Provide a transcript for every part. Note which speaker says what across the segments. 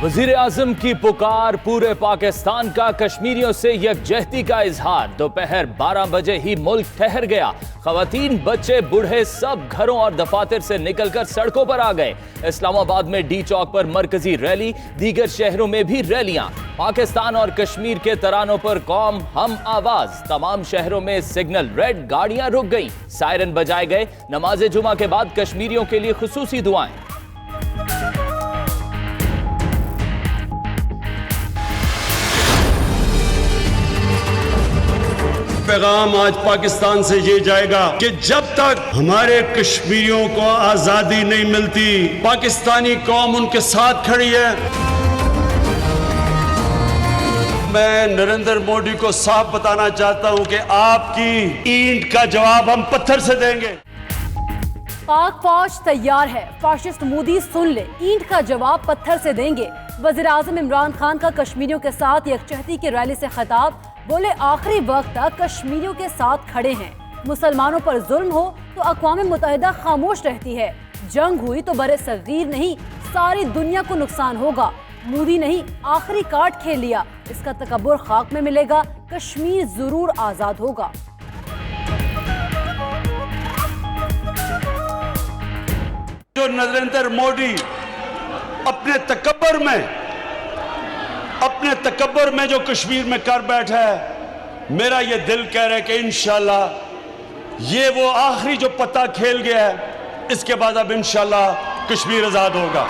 Speaker 1: वजीर आजम की पुकार, पूरे पाकिस्तान का कश्मीरियों से यकजहती का इजहार। दोपहर 12 बजे ही मुल्क ठहर गया। खवातीन, बच्चे, बूढ़े सब घरों और दफातर से निकलकर सड़कों पर आ गए। इस्लामाबाद में डी चौक पर मरकजी रैली, दीगर शहरों में भी रैलियां। पाकिस्तान और कश्मीर के तरानों पर कौम हम आवाज। तमाम शहरों में सिग्नल रेड, गाड़ियां रुक गई, सायरन बजाए गए। नमाज जुमा के बाद कश्मीरियों के लिए खुसूसी दुआएं।
Speaker 2: पैगाम आज पाकिस्तान से ये जाएगा कि जब तक हमारे कश्मीरियों को आजादी नहीं मिलती, पाकिस्तानी कौम उनके साथ खड़ी है। मैं नरेंद्र मोदी को साफ बताना चाहता हूं कि आपकी ईंट का जवाब हम पत्थर से देंगे।
Speaker 3: पाक फौज तैयार है, फाशिस्ट मोदी सुन ले, ईंट का जवाब पत्थर से देंगे। वजीर आजम इमरान खान का कश्मीरियों के साथ यकजहती की रैली से खिताब। बोले, आखिरी वक्त तक कश्मीरियों के साथ खड़े हैं। मुसलमानों पर जुल्म हो तो अक़वाम मुत्तहिदा खामोश रहती है। जंग हुई तो बरे सगीर नहीं, सारी दुनिया को नुकसान होगा। मोदी नहीं, आखिरी कार्ड खेल लिया। इसका तकब्बुर खाक में मिलेगा। कश्मीर जरूर आजाद होगा।
Speaker 2: जो नरेंद्र मोदी अपने तकब्बर में जो कश्मीर में कर बैठा है, मेरा ये दिल कह रहा है कि इंशाल्लाह ये वो आखिरी जो पत्ता खेल गया है, इसके बाद अब इंशाल्लाह कश्मीर आजाद होगा।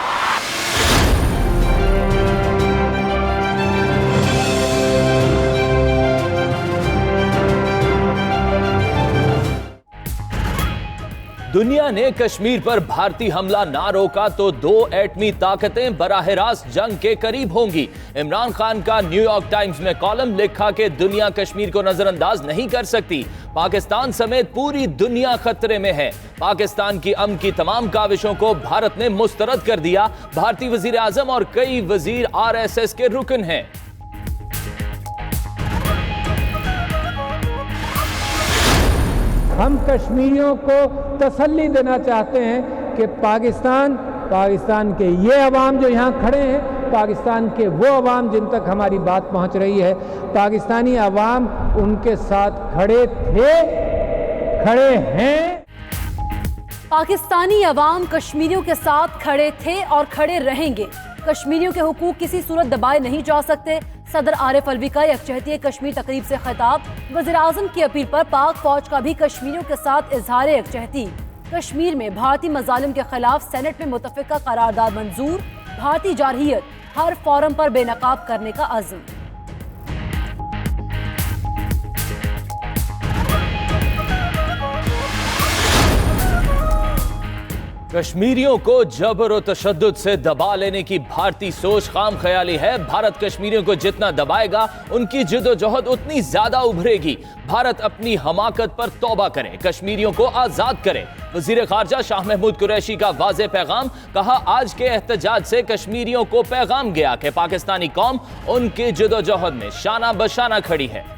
Speaker 1: दुनिया ने कश्मीर पर भारतीय हमला ना रोका तो दो एटमी ताकतें बराह रास्त जंग के करीब होंगी। इमरान खान का न्यूयॉर्क टाइम्स में कॉलम लिखा कि दुनिया कश्मीर को नजरअंदाज नहीं कर सकती। पाकिस्तान समेत पूरी दुनिया खतरे में है। पाकिस्तान की अमन की तमाम काविशों को भारत ने मुस्तरद कर दिया। भारतीय वजीर आजम और कई वजीर RSS के रुकन हैं।
Speaker 4: हम कश्मीरियों को तसल्ली देना चाहते हैं कि पाकिस्तान के ये अवाम जो यहाँ खड़े हैं, पाकिस्तान के वो अवाम जिन तक हमारी बात पहुँच रही है, पाकिस्तानी अवाम उनके साथ खड़े थे, खड़े हैं।
Speaker 3: पाकिस्तानी अवाम कश्मीरियों के साथ खड़े थे और खड़े रहेंगे। कश्मीरियों के हुकूक किसी सूरत दबाए नहीं जा सकते। सदर आरिफ अलवी का यकजहती कश्मीर तकरीब से खिताब। वज़ीर आज़म की अपील पर पाक फौज का भी कश्मीरियों के साथ इजहार यकजहती। कश्मीर में भारतीय मजालिम के खिलाफ सेनेट में मुतफ़िका करारदाद मंजूर। भारतीय जारहियत हर फोरम पर बेनकाब करने का अज़्म।
Speaker 1: कश्मीरियों को जबर और तशद्दुद से दबा लेने की भारतीय सोच खाम ख्याली है। भारत कश्मीरियों को जितना दबाएगा, उनकी जिद्दोजहद उतनी ज्यादा उभरेगी। भारत अपनी हमाकत पर तौबा करे, कश्मीरियों को आजाद करे। वजीर खारजा शाह महमूद कुरैशी का वाज़े पैगाम। कहा, आज के एहतजाज से कश्मीरियों को पैगाम गया कि पाकिस्तानी कौम उनके जिद्दोजहद में शाना बशाना खड़ी है।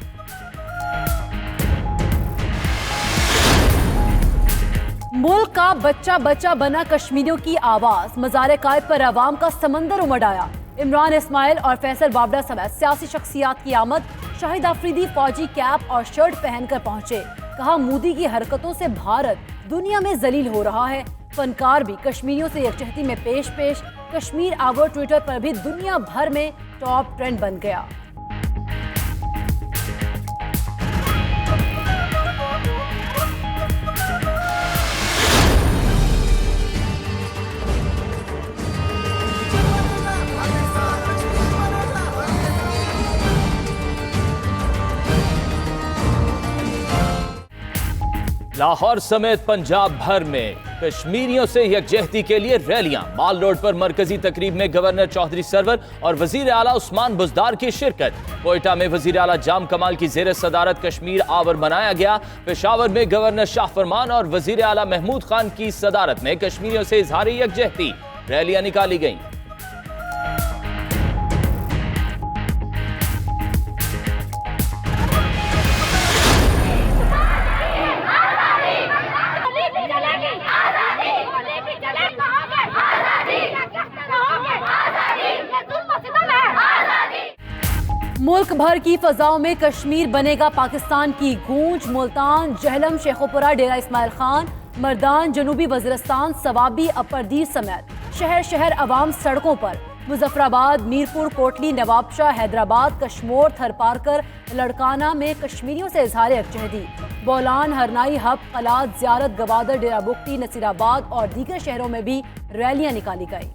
Speaker 3: मुल्क का बच्चा बच्चा बना कश्मीरियों की आवाज। मज़ार कायद पर अवाम का समंदर उमड़ आया। इमरान इस्माइल और फैसल बाबरा समेत सियासी शख्सियात की आमद। शाहिद अफरीदी फौजी कैप और शर्ट पहनकर पहुंचे। कहा, मोदी की हरकतों से भारत दुनिया में जलील हो रहा है। फनकार भी कश्मीरियों से यकजहती में पेश। कश्मीर आवर ट्विटर पर भी दुनिया भर में टॉप ट्रेंड बन गया।
Speaker 1: लाहौर समेत पंजाब भर में कश्मीरियों से यकजहती के लिए रैलियां। माल रोड पर मरकजी तकरीब में गवर्नर चौधरी सरवर और वजीर आला उस्मान बुज़दार की शिरकत। कोयटा में वजीर आला जाम कमाल की ज़ेर सदारत कश्मीर आवर मनाया गया। पेशावर में गवर्नर शाह फरमान और वजीर आला महमूद खान की सदारत में कश्मीरियों से इजहार यकजहती रैलियां निकाली गईं।
Speaker 3: मुल्क भर की फजाओं में कश्मीर बनेगा पाकिस्तान की गूंज। मुल्तान, जहलम, शेखोपुरा, डेरा इस्माइल खान, मर्दान, जनूबी वज़ीरिस्तान, सवाबी, अपरदीर समेत शहर शहर अवाम सड़कों पर। मुजफ्फराबाद, मीरपुर, कोटली, नवाबशाह, हैदराबाद, कश्मोर, थरपारकर, लड़काना में कश्मीरियों से इजहार यकजहती। बोलान, हरनाई, हब, कलात, ज़ियारत, गवादर, डेरा बुगटी, नसीराबाद और दीगर शहरों में भी रैलियां निकाली गई।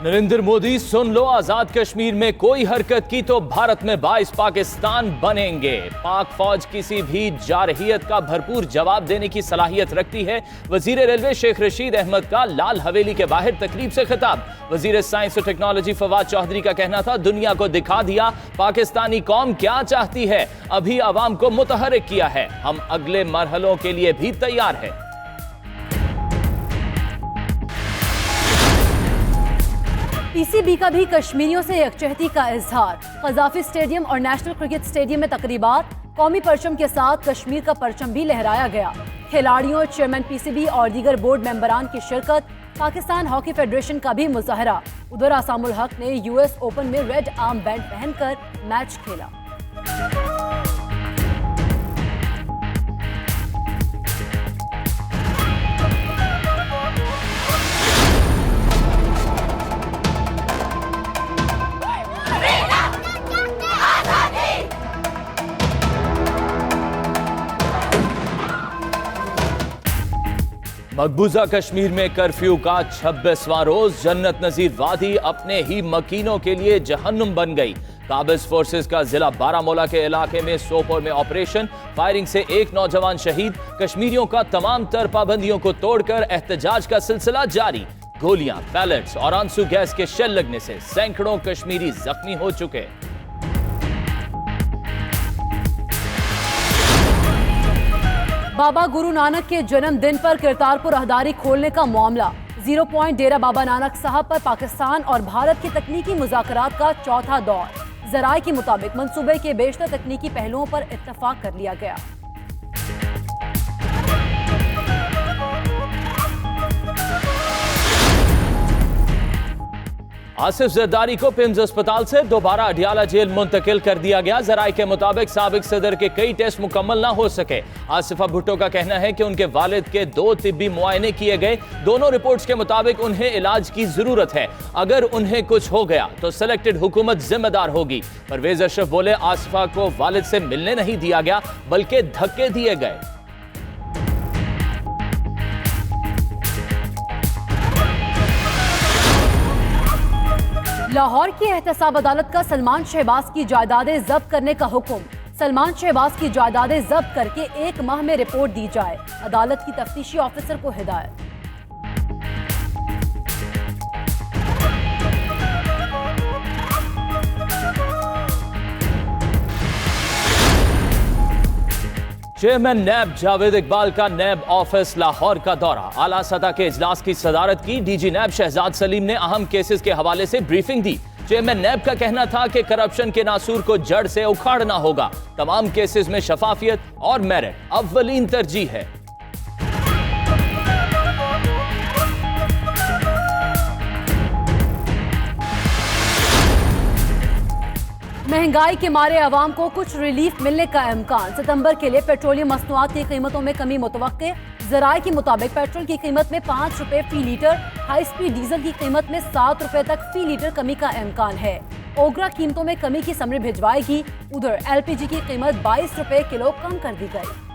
Speaker 1: नरेंद्र मोदी, सुन लो, आजाद कश्मीर में कोई हरकत की तो भारत में 22 पाकिस्तान बनेंगे। पाक फौज किसी भी जारहियत का भरपूर जवाब देने की सलाहियत रखती है। वजीर रेलवे शेख रशीद अहमद का लाल हवेली के बाहर तकरीब से खिताब। वजीर साइंस और टेक्नोलॉजी फवाद चौधरी का कहना था, दुनिया को दिखा दिया पाकिस्तानी कौम क्या चाहती है, अभी अवाम को मुतहर्रिक किया है, हम अगले मरहलों के लिए भी तैयार है।
Speaker 3: पीसीबी का भी कश्मीरियों से यकजहती का इजहार। कजाफी स्टेडियम और नेशनल क्रिकेट स्टेडियम में तकरीबात, कौमी परचम के साथ कश्मीर का परचम भी लहराया गया। खिलाड़ियों, चेयरमैन पीसीबी और दीगर बोर्ड मेंबरान की शिरकत। पाकिस्तान हॉकी फेडरेशन का भी मुजाहरा। उधर आसामुल हक ने यूएस ओपन में रेड आर्म बैंड पहनकर मैच खेला।
Speaker 1: मकबूजा कश्मीर में कर्फ्यू का 26वां रोज। जन्नत नजीर वादी अपने ही मकीनों के लिए जहन्नुम बन गई। काबिज फोर्सेस का जिला बारामूला के इलाके में सोपोर में ऑपरेशन। फायरिंग से एक नौजवान शहीद। कश्मीरियों का तमाम तर पाबंदियों को तोड़कर एहतजाज का सिलसिला जारी। गोलियां, पैलेट्स और आंसू गैस के शेल लगने से सैकड़ों कश्मीरी जख्मी हो चुके।
Speaker 3: बाबा गुरु नानक के जन्मदिन पर करतारपुर राहदारी खोलने का मामला। 0 पॉइंट डेरा बाबा नानक साहब पर पाकिस्तान और भारत के तकनीकी मुज़ाकरात का चौथा दौर। ज़राए के मुताबिक मंसूबे के बेशतर तकनीकी पहलुओं पर इत्तफाक कर लिया गया।
Speaker 1: आसिफ जरदारी को पिम्स अस्पताल से दोबारा अडियाला जेल मुंतकिल कर दिया गया। जराये के मुताबिक साबिक सदर के कई टेस्ट मुकम्मल ना हो सके। आसिफा भुट्टो का कहना है कि उनके वालिद के 2 तिब्बी मुआयने किए गए। दोनों रिपोर्ट्स के मुताबिक उन्हें इलाज की जरूरत है। अगर उन्हें कुछ हो गया तो सिलेक्टेड हुकूमत जिम्मेदार होगी। परवेज अशरफ बोले, आसिफा को वालिद से मिलने नहीं दिया गया बल्कि धक्के दिए गए।
Speaker 3: लाहौर की एहतसाब अदालत का सलमान शहबाज की जायदादें जब्त करने का हुक्म। सलमान शहबाज की जायदादें जब्त करके 1 माह में रिपोर्ट दी जाए। अदालत की तफ्तीशी ऑफिसर को हिदायत।
Speaker 1: चेयरमैन नैब जावेद इकबाल का नैब ऑफिस लाहौर का दौरा। आला सतह के इजलास की सदारत की। डीजी नैब शहजाद सलीम ने अहम केसेस के हवाले से ब्रीफिंग दी। चेयरमैन नैब का कहना था कि करप्शन के नासूर को जड़ से उखाड़ना होगा। तमाम केसेस में शफाफियत और मेरिट अव्वलीन तरजीह है।
Speaker 3: महंगाई के मारे अवाम को कुछ रिलीफ मिलने का इम्कान। सितंबर के लिए पेट्रोलियम मसनूआत की कीमतों में कमी मुतवक्के। ज़राए के मुताबिक पेट्रोल की कीमत में 5 रुपए फी लीटर, हाई स्पीड डीजल की कीमत में 7 रुपए तक फी लीटर कमी का इम्कान है। ओगरा कीमतों में कमी की समरी भिजवाएगी। उधर LPG की कीमत 22 रुपए किलो कम कर दी गई।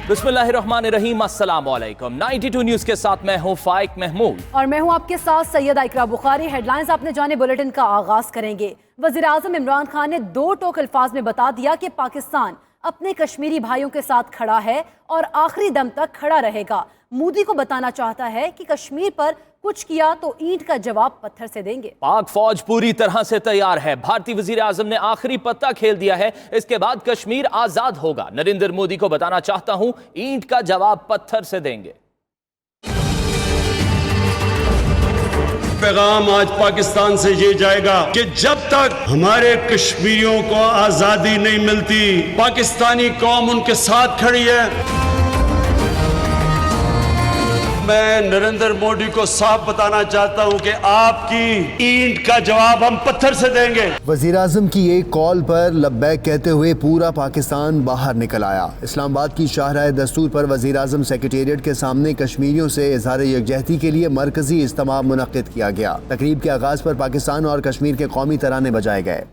Speaker 1: बिस्मिल्लाहिर्रहमानिर्रहीम, अस्सलाम वालेकुम। 92 न्यूज के साथ मैं हूं फाइक महमूद
Speaker 3: और मैं हूं आपके साथ सैयदा इकरा बुखारी। हेडलाइंस आपने जाने बुलेटिन का आगाज करेंगे। वजीर आजम इमरान खान ने 2 टोक अल्फाज में बता दिया कि पाकिस्तान अपने कश्मीरी भाइयों के साथ खड़ा है और आखिरी दम तक खड़ा रहेगा। मोदी को बताना चाहता है कि कश्मीर पर कुछ किया तो ईंट का जवाब पत्थर से देंगे।
Speaker 1: पाक फौज पूरी तरह से तैयार है। भारतीय वजीर आजम ने आखिरी पत्ता खेल दिया है। इसके बाद कश्मीर आजाद होगा। नरेंद्र मोदी को बताना चाहता हूं, ईंट का जवाब पत्थर से देंगे।
Speaker 2: पैगाम आज पाकिस्तान से ये जाएगा कि जब तक हमारे कश्मीरियों को आजादी नहीं मिलती, पाकिस्तानी कौम उनके साथ खड़ी है। मैं नरेंद्र मोदी को साफ बताना चाहता हूं कि आपकी ईंट का जवाब हम पत्थर से देंगे।
Speaker 5: वजीर आजम की एक कॉल पर लब्बैक कहते हुए पूरा पाकिस्तान बाहर निकल आया। इस्लामाबाद की शाहराह दस्तूर पर वजीर आजम सेक्रेटेरिएट के सामने कश्मीरियों से इजहार यकजहती के लिए मरकजी इज्तिमा मुनक्किद किया गया। तकरीब के आगाज पर पाकिस्तान और कश्मीर के कौमी तराने बजाए गए।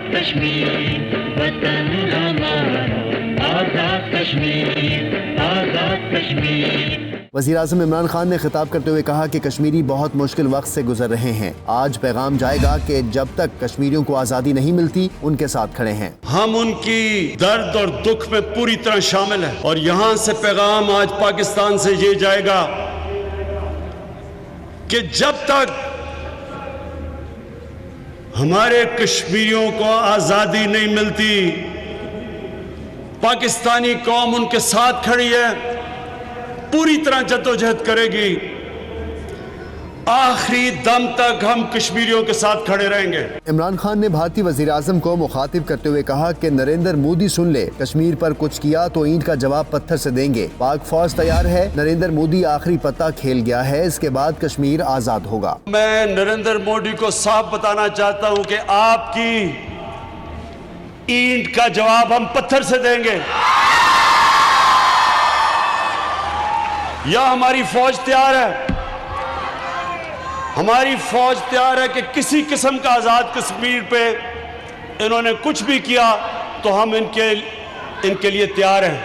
Speaker 6: कश्मीर वतन हमारा, आजाद कश्मीर, आजाद कश्मीर।
Speaker 5: वज़ीर आज़म इमरान खान ने खिताब करते हुए कहा कि कश्मीरी बहुत मुश्किल वक्त से गुजर रहे हैं। आज पैगाम जाएगा कि जब तक कश्मीरियों को आज़ादी नहीं मिलती उनके साथ खड़े हैं।
Speaker 2: हम उनकी दर्द और दुख में पूरी तरह शामिल हैं और यहाँ से पैगाम आज पाकिस्तान से ये जाएगा कि जब तक हमारे कश्मीरियों को आजादी नहीं मिलती, पाकिस्तानी कौम उनके साथ खड़ी है, पूरी तरह जद्दोजहद करेगी, आखिरी दम तक हम कश्मीरियों के साथ खड़े रहेंगे।
Speaker 5: इमरान खान ने भारतीय वजीर आजम को मुखातिब करते हुए कहा कि नरेंद्र मोदी सुन ले, कश्मीर पर कुछ किया तो ईंट का जवाब पत्थर से देंगे। पाक फौज तैयार है, नरेंद्र मोदी आखिरी पत्ता खेल गया है, इसके बाद कश्मीर आजाद होगा।
Speaker 2: मैं नरेंद्र मोदी को साफ बताना चाहता हूं कि आपकी ईंट का जवाब हम पत्थर से देंगे। या हमारी फौज तैयार है, हमारी फौज तैयार है कि किसी किस्म का आजाद कश्मीर पे इन्होंने कुछ भी किया तो हम इनके लिए तैयार हैं।